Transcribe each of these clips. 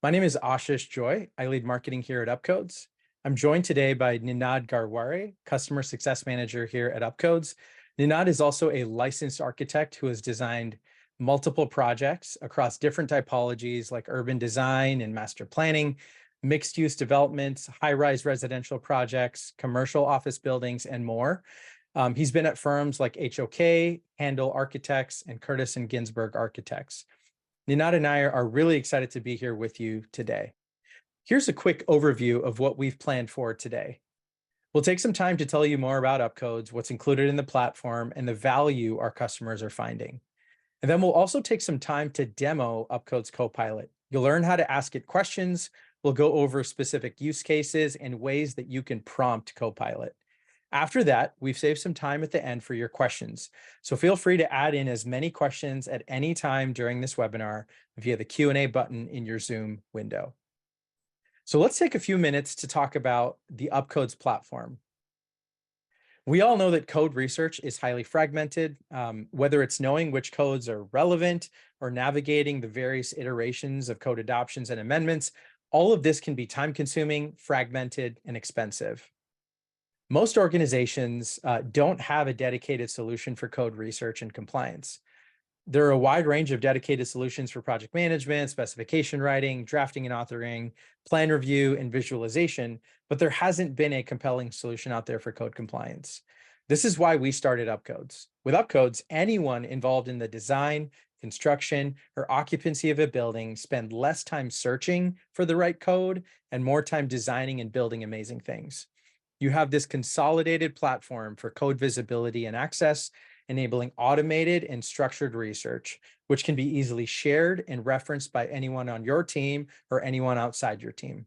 My name is Ashish Joy. I lead marketing here at UpCodes. I'm joined today by Ninad Garware, Customer Success Manager here at UpCodes. Ninad is also a licensed architect who has designed multiple projects across different typologies like urban design and master planning, mixed-use developments, high-rise residential projects, commercial office buildings, and more. He's been at firms like HOK, Handel Architects, and Curtis and Ginsberg Architects. Ninad and I are really excited to be here with you today. Here's a quick overview of what we've planned for today. We'll take some time to tell you more about UpCodes, what's included in the platform, and the value our customers are finding. And then we'll also take some time to demo UpCodes Copilot. You'll learn how to ask it questions. We'll go over specific use cases and ways that you can prompt Copilot. After that, we've saved some time at the end for your questions. So feel free to add in as many questions at any time during this webinar via the Q&A button in your Zoom window. So let's take a few minutes to talk about the UpCodes platform. We all know that code research is highly fragmented, whether it's knowing which codes are relevant or navigating the various iterations of code adoptions and amendments. All of this can be time-consuming, fragmented, and expensive. Most organizations don't have a dedicated solution for code research and compliance. There are a wide range of dedicated solutions for project management, specification writing, drafting and authoring, plan review, and visualization, but there hasn't been a compelling solution out there for code compliance. This is why we started UpCodes. With UpCodes, anyone involved in the design, construction, or occupancy of a building spend less time searching for the right code and more time designing and building amazing things. You have this consolidated platform for code visibility and access, enabling automated and structured research, which can be easily shared and referenced by anyone on your team or anyone outside your team.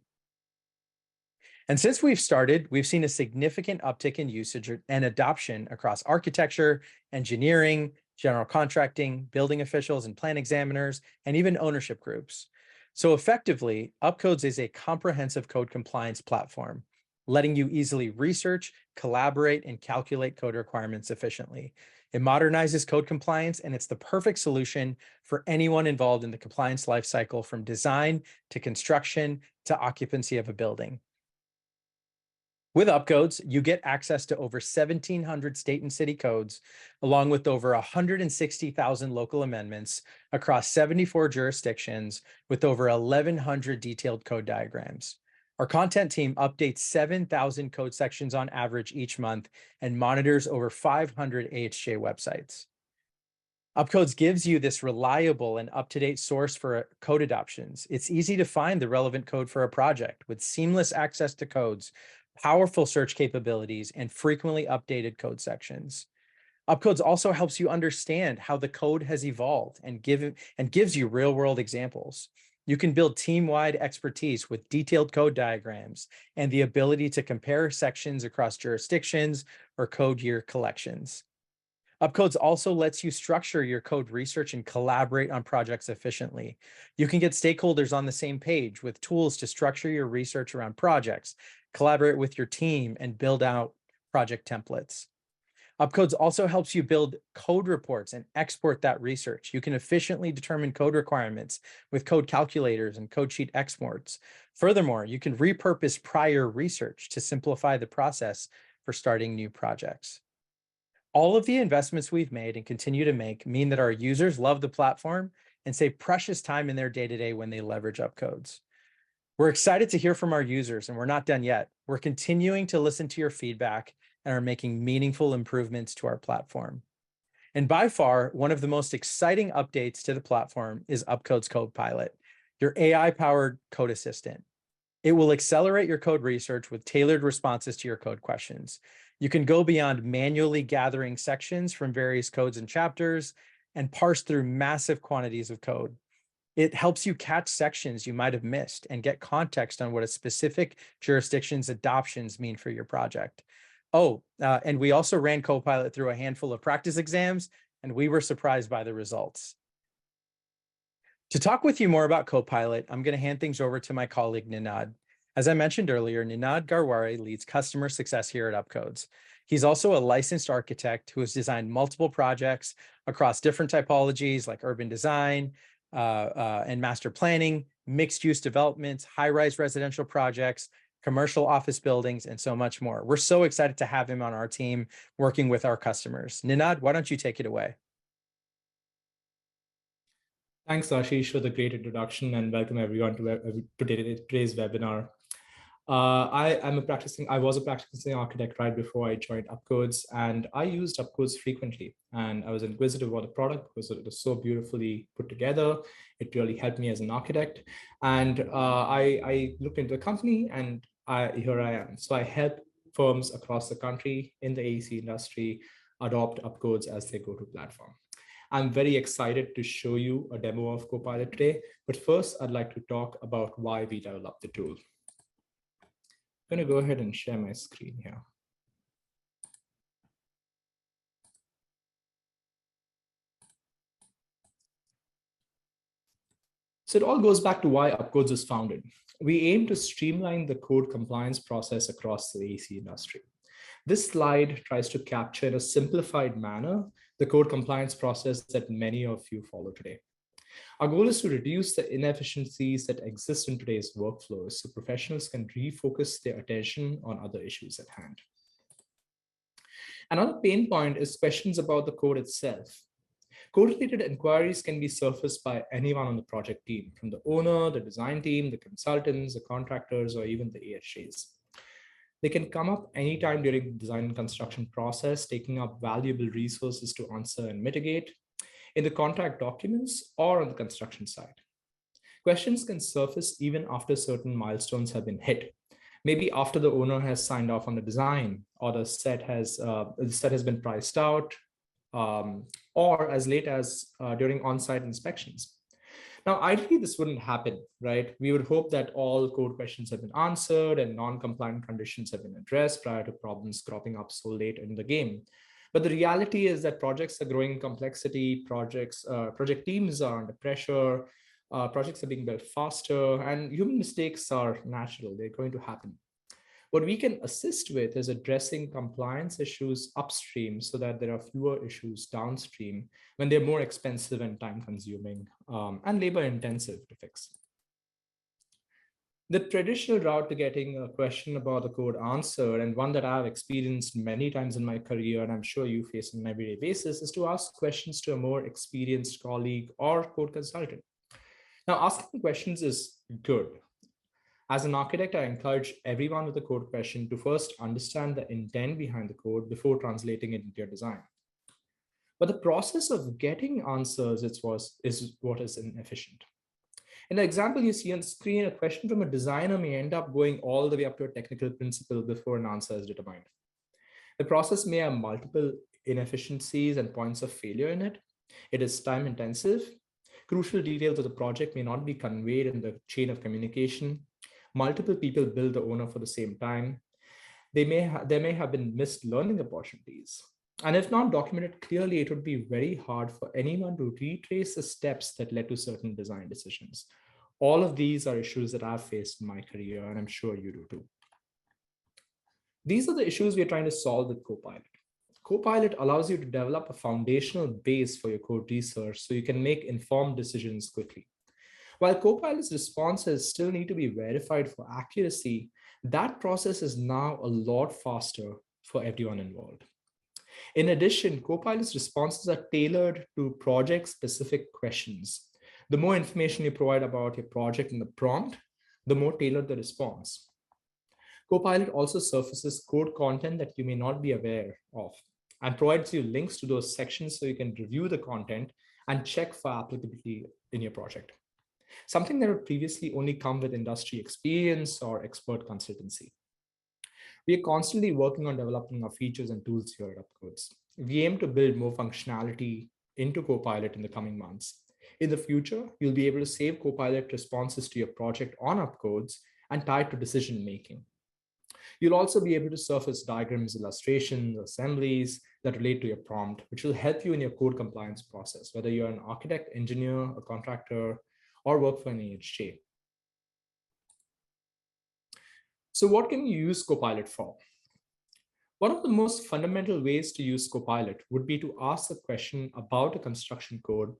And since we've started, we've seen a significant uptick in usage and adoption across architecture, engineering, general contracting, building officials and plan examiners, and even ownership groups. So effectively, UpCodes is a comprehensive code compliance platform, letting you easily research, collaborate, and calculate code requirements efficiently. It modernizes code compliance, and it's the perfect solution for anyone involved in the compliance lifecycle, from design to construction to occupancy of a building. With UpCodes, you get access to over 1,700 state and city codes, along with over 160,000 local amendments across 74 jurisdictions with over 1,100 detailed code diagrams. Our content team updates 7,000 code sections on average each month and monitors over 500 AHJ websites. UpCodes gives you this reliable and up-to-date source for code adoptions. It's easy to find the relevant code for a project with seamless access to codes, powerful search capabilities, and frequently updated code sections. UpCodes also helps you understand how the code has evolved and gives you real-world examples. You can build team-wide expertise with detailed code diagrams and the ability to compare sections across jurisdictions or code year collections. UpCodes also lets you structure your code research and collaborate on projects efficiently. You can get stakeholders on the same page with tools to structure your research around projects, collaborate with your team, and build out project templates. UpCodes also helps you build code reports and export that research. You can efficiently determine code requirements with code calculators and code sheet exports. Furthermore, you can repurpose prior research to simplify the process for starting new projects. All of the investments we've made and continue to make mean that our users love the platform and save precious time in their day-to-day when they leverage UpCodes. We're excited to hear from our users, and we're not done yet. We're continuing to listen to your feedback and are making meaningful improvements to our platform. And by far, one of the most exciting updates to the platform is UpCodes Copilot, your AI-powered code assistant. It will accelerate your code research with tailored responses to your code questions. You can go beyond manually gathering sections from various codes and chapters and parse through massive quantities of code. It helps you catch sections you might have missed and get context on what a specific jurisdiction's adoptions mean for your project. And we also ran Copilot through a handful of practice exams, and we were surprised by the results. To talk with you more about Copilot, I'm going to hand things over to my colleague, Ninad. As I mentioned earlier, Ninad Garware leads customer success here at UpCodes. He's also a licensed architect who has designed multiple projects across different typologies like urban design and master planning, mixed-use developments, high-rise residential projects, commercial office buildings, and so much more. We're so excited to have him on our team working with our customers. Ninad, why don't you take it away? Thanks, Ashish, for the great introduction, and welcome everyone to today's webinar. I was a practicing architect right before I joined UpCodes, and I used UpCodes frequently. And I was inquisitive about the product because it was so beautifully put together. It really helped me as an architect. And I looked into the company, and here I am. So I help firms across the country in the AEC industry adopt UpCodes as their go-to platform. I'm very excited to show you a demo of Copilot today, but first I'd like to talk about why we developed the tool. I'm going to go ahead and share my screen here. So it all goes back to why UpCodes was founded. We aim to streamline the code compliance process across the AEC industry. This slide tries to capture in a simplified manner the code compliance process that many of you follow today. Our goal is to reduce the inefficiencies that exist in today's workflows so professionals can refocus their attention on other issues at hand. Another pain point is questions about the code itself. Code-related inquiries can be surfaced by anyone on the project team, from the owner, the design team, the consultants, the contractors, or even the AHJs. They can come up anytime during the design and construction process, taking up valuable resources to answer and mitigate in the contract documents or on the construction side. Questions can surface even after certain milestones have been hit. Maybe after the owner has signed off on the design, or the set has been priced out, or as late as during on-site inspections. Now, ideally, this wouldn't happen, right? We would hope that all code questions have been answered and non-compliant conditions have been addressed prior to problems cropping up so late in the game. But the reality is that projects are growing in complexity, project teams are under pressure, projects are being built faster, and human mistakes are natural, they're going to happen. What we can assist with is addressing compliance issues upstream so that there are fewer issues downstream when they're more expensive and time consuming and labor intensive to fix. The traditional route to getting a question about the code answered, and one that I've experienced many times in my career, and I'm sure you face on an everyday basis, is to ask questions to a more experienced colleague or code consultant. Now, asking questions is good. As an architect, I encourage everyone with a code question to first understand the intent behind the code before translating it into your design. But the process of getting answers is what is inefficient. In the example you see on screen, a question from a designer may end up going all the way up to a technical principle before an answer is determined. The process may have multiple inefficiencies and points of failure in it. It is time intensive. Crucial details of the project may not be conveyed in the chain of communication. Multiple people bill the owner for the same time. There may have been missed learning opportunities. And if not documented clearly, it would be very hard for anyone to retrace the steps that led to certain design decisions. All of these are issues that I've faced in my career, and I'm sure you do too. These are the issues we're trying to solve with Copilot. Copilot allows you to develop a foundational base for your code research so you can make informed decisions quickly. While Copilot's responses still need to be verified for accuracy, that process is now a lot faster for everyone involved. In addition, Copilot's responses are tailored to project-specific questions. The more information you provide about your project in the prompt, the more tailored the response. Copilot also surfaces code content that you may not be aware of and provides you links to those sections so you can review the content and check for applicability in your project. Something that would previously only come with industry experience or expert consultancy. We are constantly working on developing our features and tools here at UpCodes. We aim to build more functionality into Copilot in the coming months. In the future, you'll be able to save Copilot responses to your project on UpCodes and tie it to decision making. You'll also be able to surface diagrams, illustrations, assemblies that relate to your prompt, which will help you in your code compliance process, whether you're an architect, engineer, a contractor, or work for an AHJ. So what can you use Copilot for? One of the most fundamental ways to use Copilot would be to ask a question about a construction code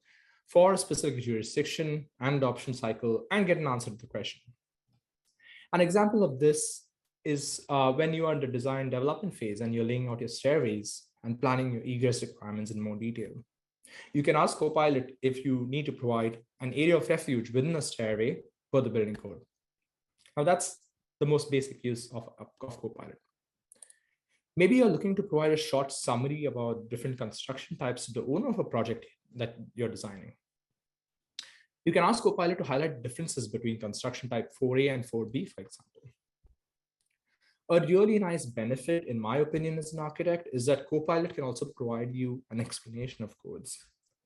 for a specific jurisdiction and adoption cycle and get an answer to the question. An example of this is when you are in the design development phase and you're laying out your stairways and planning your egress requirements in more detail. You can ask Copilot if you need to provide an area of refuge within a stairway per the building code. Now that's the most basic use of Copilot. Maybe you're looking to provide a short summary about different construction types to the owner of a project that you're designing. You can ask Copilot to highlight differences between construction type 4A and 4B, for example. A really nice benefit, in my opinion, as an architect, is that Copilot can also provide you an explanation of codes.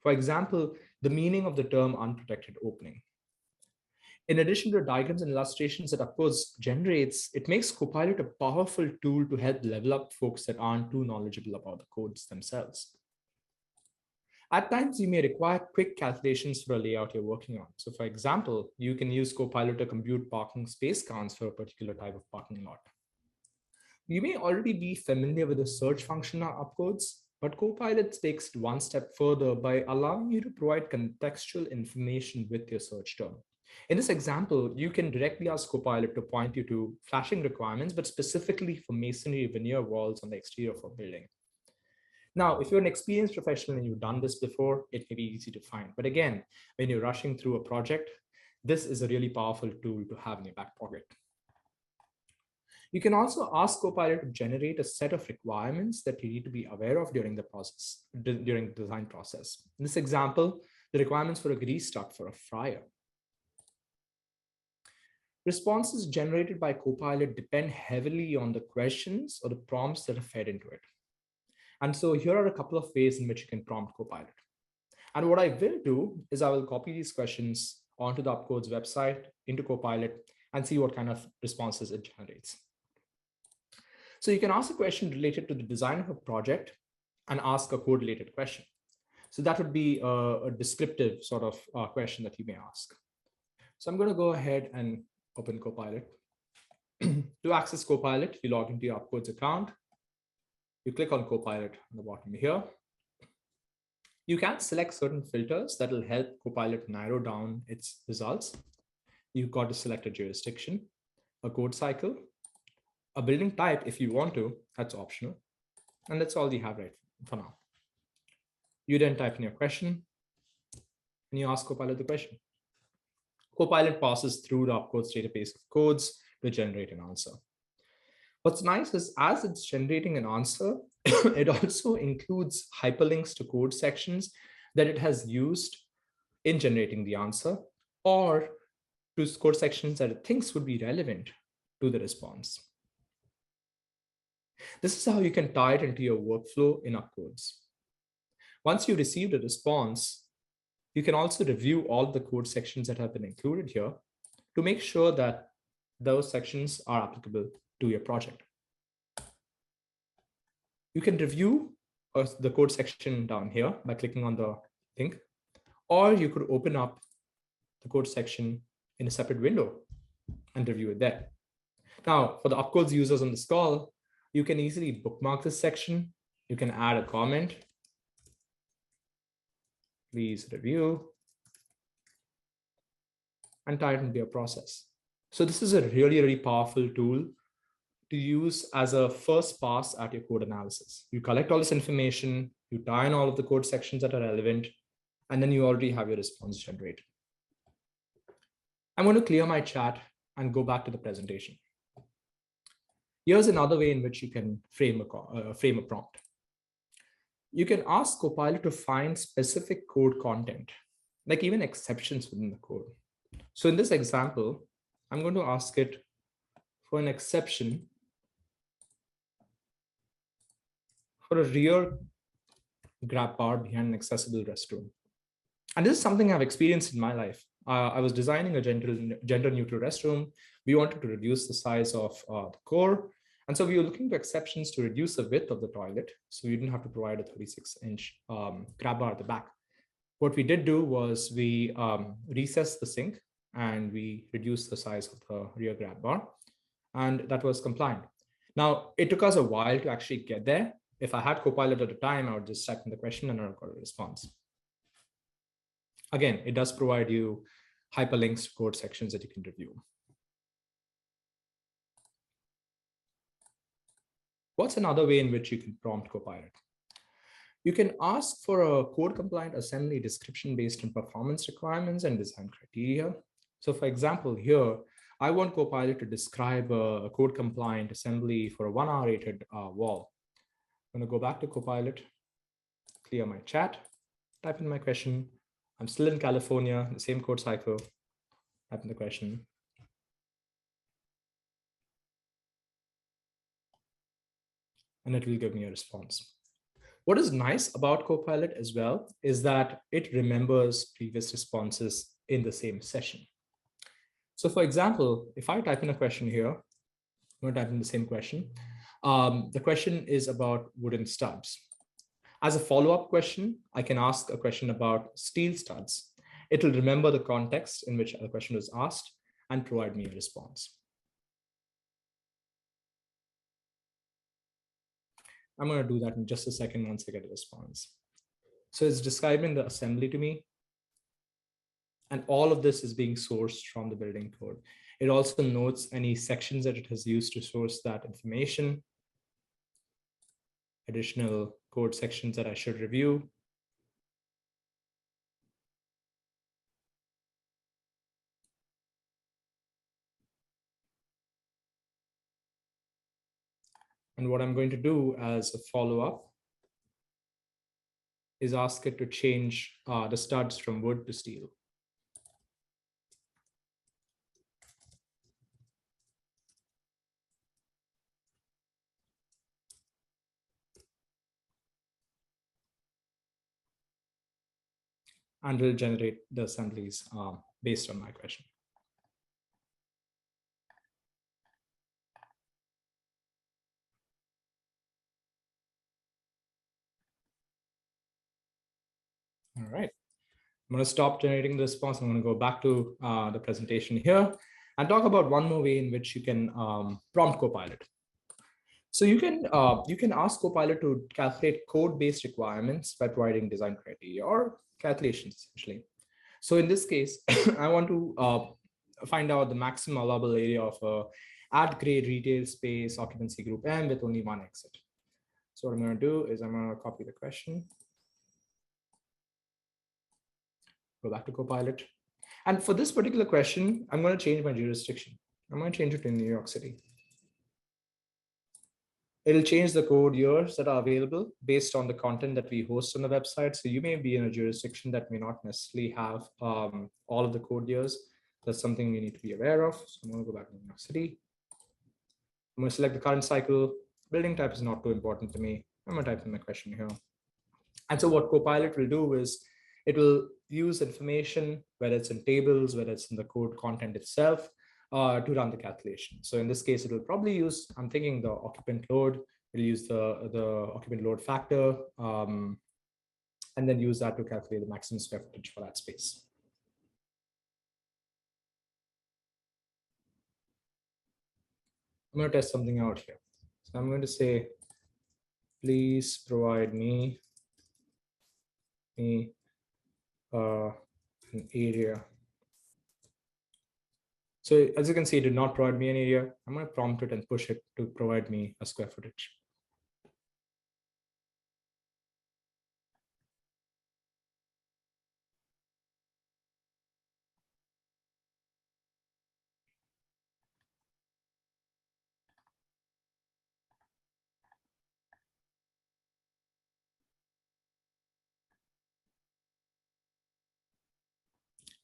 For example, the meaning of the term unprotected opening. In addition to diagrams and illustrations that UpCodes generates, it makes Copilot a powerful tool to help level up folks that aren't too knowledgeable about the codes themselves. At times, you may require quick calculations for a layout you're working on. So for example, you can use Copilot to compute parking space counts for a particular type of parking lot. You may already be familiar with the search function on UpCodes, but Copilot takes it one step further by allowing you to provide contextual information with your search term. In this example, you can directly ask Copilot to point you to flashing requirements, but specifically for masonry veneer walls on the exterior of a building. Now, if you're an experienced professional and you've done this before, it may be easy to find. But again, when you're rushing through a project, this is a really powerful tool to have in your back pocket. You can also ask Copilot to generate a set of requirements that you need to be aware of during the process, during the design process. In this example, the requirements for a grease duct for a fryer. Responses generated by Copilot depend heavily on the questions or the prompts that are fed into it. And so here are a couple of ways in which you can prompt Copilot. And what I will do is I will copy these questions onto the UpCodes website into Copilot and see what kind of responses it generates. So you can ask a question related to the design of a project and ask a code-related question. So that would be a descriptive sort of question that you may ask. So I'm going to go ahead and open Copilot. To access Copilot, you log into your UpCodes account. You click on Copilot on the bottom here. You can select certain filters that will help Copilot narrow down its results. You've got to select a jurisdiction, a code cycle, a building type if you want to, that's optional. And that's all you have right for now. You then type in your question and you ask Copilot the question. Copilot passes through the UpCodes database of codes to generate an answer. What's nice is as it's generating an answer, it also includes hyperlinks to code sections that it has used in generating the answer or to code sections that it thinks would be relevant to the response. This is how you can tie it into your workflow in UpCodes. Once you receive a response, you can also review all the code sections that have been included here to make sure that those sections are applicable to your project. You can review the code section down here by clicking on the link, or you could open up the code section in a separate window and review it there. Now, for the UpCodes users on this call, you can easily bookmark this section. You can add a comment. Please review and tie it into your process. So this is a really, really powerful tool to use as a first pass at your code analysis. You collect all this information, you tie in all of the code sections that are relevant, and then you already have your response generated. I'm going to clear my chat and go back to the presentation. Here's another way in which you can frame a prompt. You can ask Copilot to find specific code content, like even exceptions within the code. So in this example, I'm going to ask it for an exception for a rear grab bar behind an accessible restroom. And this is something I've experienced in my life. I was designing a gender-neutral restroom. We wanted to reduce the size of the core. And so we were looking for exceptions to reduce the width of the toilet. So we didn't have to provide a 36-inch grab bar at the back. What we did do was we recessed the sink and we reduced the size of the rear grab bar. And that was compliant. Now, it took us a while to actually get there. If I had Copilot at the time, I would just type in the question and I would get a response. Again, it does provide you hyperlinks to code sections that you can review. What's another way in which you can prompt Copilot? You can ask for a code compliant assembly description based on performance requirements and design criteria. So for example, here, I want Copilot to describe a code compliant assembly for a 1-hour rated wall. I'm going to go back to Copilot, clear my chat, type in my question. I'm still in California, the same code cycle, type in the question. And it will give me a response. What is nice about Copilot as well is that it remembers previous responses in the same session. So for example, if I type in a question here, I'm going to type in the same question. The question is about wooden studs. As a follow-up question, I can ask a question about steel studs. It will remember the context in which the question was asked and provide me a response. I'm going to do that in just a second once I get a response. So it's describing the assembly to me. And all of this is being sourced from the building code. It also notes any sections that it has used to source that information, additional code sections that I should review. And what I'm going to do as a follow-up is ask it to change the studs from wood to steel. And it'll generate the assemblies based on my question. All right. I'm going to stop generating the response. I'm going to go back to the presentation here and talk about one more way in which you can prompt Copilot. So you can ask Copilot to calculate code-based requirements by providing design criteria or calculations, essentially. So in this case, I want to find out the maximum allowable area of a at-grade retail space occupancy group M with only one exit. So what I'm going to do is I'm going to copy the question, go back to Copilot. And for this particular question, I'm going to change my jurisdiction. I'm going to change it to New York City. It'll change the code years that are available based on the content that we host on the website. So you may be in a jurisdiction that may not necessarily have all of the code years. That's something you need to be aware of. So I'm going to go back to New York City. I'm going to select the current cycle. Building type is not too important to me. I'm going to type in my question here. And so what Copilot will do is it will use information, whether it's in tables, whether it's in the code content itself, to run the calculation. So in this case, it will probably use, I'm thinking the occupant load, it'll use the occupant load factor, and then use that to calculate the maximum square footage for that space. I'm going to test something out here. So I'm going to say, please provide me an area. So as you can see, it did not provide me an area. I'm going to prompt it and push it to provide me a square footage.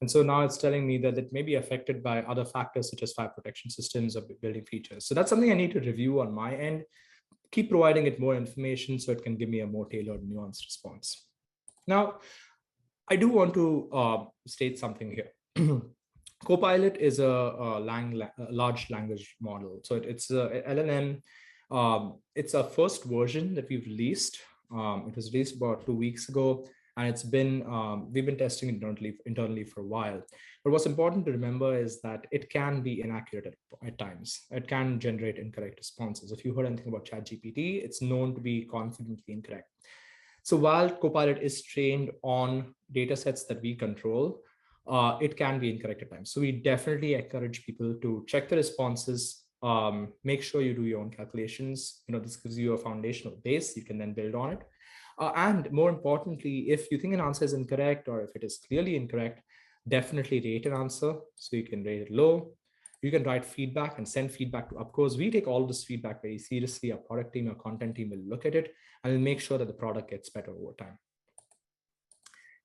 And so now it's telling me that it may be affected by other factors such as fire protection systems or building features. So that's something I need to review on my end, keep providing it more information so it can give me a more tailored, nuanced response. Now, I do want to state something here. Copilot is a large language model. So it's a LLM. It's a first version that we've released. It was released about 2 weeks ago. And it's been, we've been testing it internally for a while. But what's important to remember is that it can be inaccurate at times. It can generate incorrect responses. If you heard anything about ChatGPT, it's known to be confidently incorrect. So while Copilot is trained on data sets that we control, it can be incorrect at times. So we definitely encourage people to check the responses, make sure you do your own calculations. This gives you a foundational base. You can then build on it. And more importantly, if you think an answer is incorrect or if it is clearly incorrect, definitely rate an answer. So you can rate it low. You can write feedback and send feedback to UpCodes. We take all this feedback very seriously. Our product team, our content team will look at it and will make sure that the product gets better over time.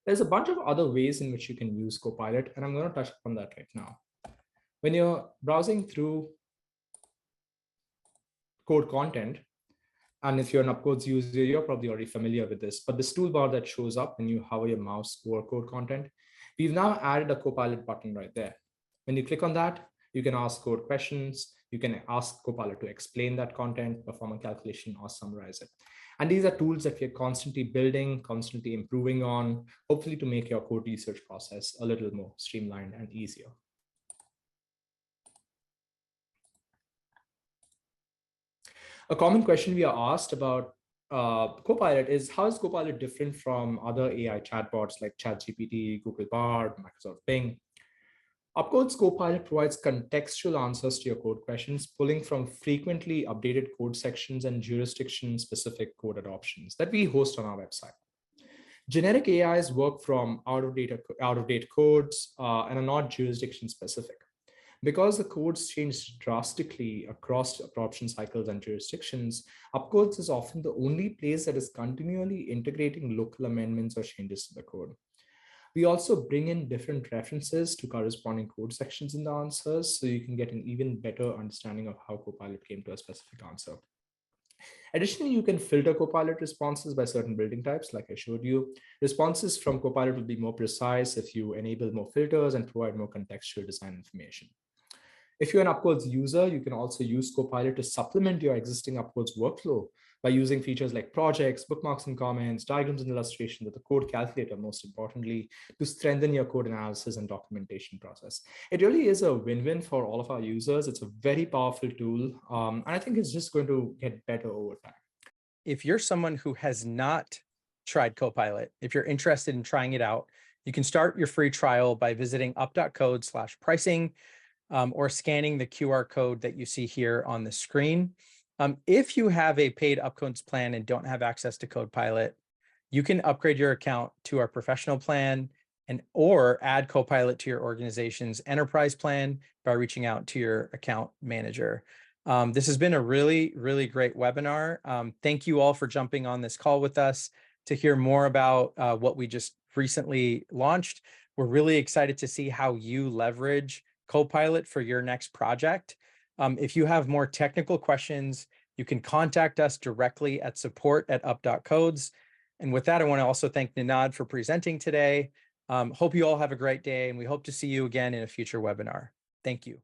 There's a bunch of other ways in which you can use Copilot, and I'm going to touch on that right now. When you're browsing through code content, and if you're an UpCodes user, you're probably already familiar with this, but this toolbar that shows up when you hover your mouse over code content, we've now added a Copilot button right there. When you click on that, you can ask code questions. You can ask Copilot to explain that content, perform a calculation, or summarize it. And these are tools that we're constantly building, constantly improving on, hopefully to make your code research process a little more streamlined and easier. A common question we are asked about Copilot is, how is Copilot different from other AI chatbots like ChatGPT, Google Bard, Microsoft Bing? UpCodes Copilot provides contextual answers to your code questions, pulling from frequently updated code sections and jurisdiction-specific code adoptions that we host on our website. Generic AIs work from out-of-date codes and are not jurisdiction-specific. Because the codes change drastically across adoption cycles and jurisdictions, UpCodes is often the only place that is continually integrating local amendments or changes to the code. We also bring in different references to corresponding code sections in the answers, so you can get an even better understanding of how Copilot came to a specific answer. Additionally, you can filter Copilot responses by certain building types, like I showed you. Responses from Copilot will be more precise if you enable more filters and provide more contextual design information. If you're an UpCodes user, you can also use Copilot to supplement your existing UpCodes workflow by using features like projects, bookmarks and comments, diagrams and illustrations, with the code calculator, most importantly, to strengthen your code analysis and documentation process. It really is a win-win for all of our users. It's a very powerful tool, and I think it's just going to get better over time. If you're someone who has not tried Copilot, if you're interested in trying it out, you can start your free trial by visiting up.code/pricing or scanning the QR code that you see here on the screen. If you have a paid UpCodes plan and don't have access to Copilot, you can upgrade your account to our professional plan or add Copilot to your organization's enterprise plan by reaching out to your account manager. This has been a really, really great webinar. Thank you all for jumping on this call with us to hear more about what we just recently launched. We're really excited to see how you leverage Copilot for your next project. If you have more technical questions, you can contact us directly at support@up.codes. And with that, I want to also thank Ninad for presenting today. Hope you all have a great day, and we hope to see you again in a future webinar. Thank you.